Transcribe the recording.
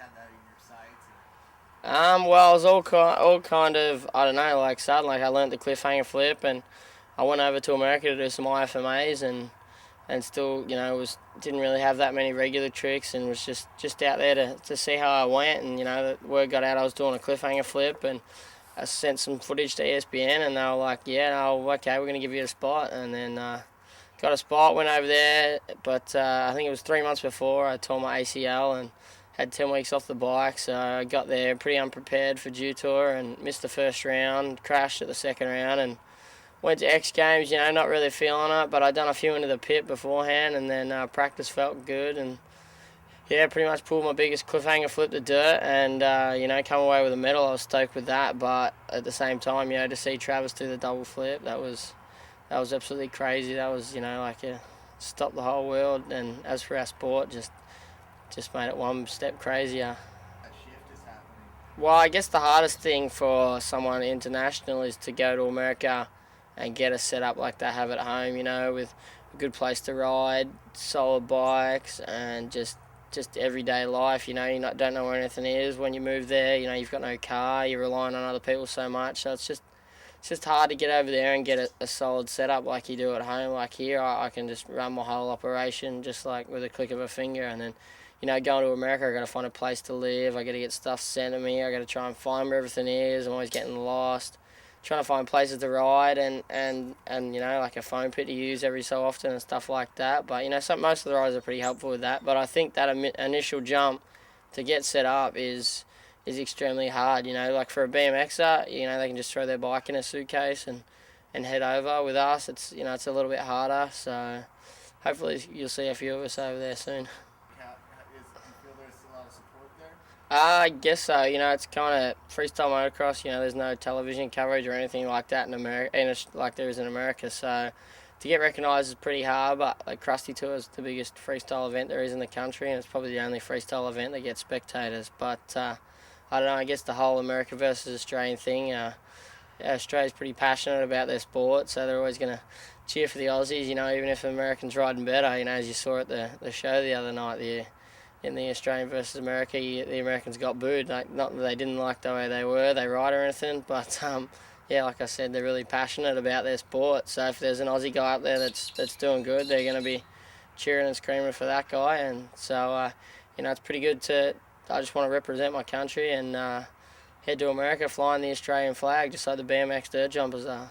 had that in your sights? Well, I was all kind of, I don't know, like sudden, like I learned the cliffhanger flip, and I went over to America to do some IFMAs, and still, was didn't really have that many regular tricks, and was just out there to see how I went, and the word got out I was doing a cliffhanger flip, and I sent some footage to ESPN, and they were like, yeah, no, okay, we're gonna give you a spot, and then got a spot, went over there, but I think it was 3 months before I tore my ACL and had 10 weeks off the bike, so I got there pretty unprepared for Dew Tour and missed the first round, crashed at the second round, and went to X Games, not really feeling it, but I'd done a few into the pit beforehand, and then practice felt good, and yeah, pretty much pulled my biggest cliffhanger flip to dirt, and come away with a medal. I was stoked with that, but at the same time, to see Travis do the double flip, that was absolutely crazy. That was like a stop the whole world, and as for our sport, just made it one step crazier. That shift is happening. Well, I guess the hardest thing for someone international is to go to America and get a setup like they have at home, with a good place to ride, solid bikes, and just everyday life. Don't know where anything is when you move there. You've got no car, you're relying on other people so much, so it's just hard to get over there and get a solid setup like you do at home. Like here, I can just run my whole operation just like with a click of a finger, and then going to America, I got to find a place to live. I got to get stuff sent to me. I got to try and find where everything is. I'm always getting lost, trying to find places to ride, and like a foam pit to use every so often and stuff like that. But most of the riders are pretty helpful with that. But I think that initial jump to get set up is extremely hard. Like for a BMXer, they can just throw their bike in a suitcase and head over. With us, it's a little bit harder. So hopefully you'll see a few of us over there soon. Do you feel there's a lot of support there? I guess so. It's kind of freestyle motocross. There's no television coverage or anything like that in America, like there is in America. So to get recognised is pretty hard. But like Crusty Tour is the biggest freestyle event there is in the country, and it's probably the only freestyle event that gets spectators. But I don't know. I guess the whole America versus Australian thing. Australia's pretty passionate about their sport, so they're always going to cheer for the Aussies. Even if the Americans riding better. As you saw at the show the other night, in the Australian versus America, the Americans got booed. Like, not that they didn't like the way they ride or anything, but yeah, like I said, they're really passionate about their sport. So if there's an Aussie guy up there that's doing good, they're going to be cheering and screaming for that guy. And so it's pretty good to. I just want to represent my country and head to America flying the Australian flag, just like the BMX dirt jumpers are.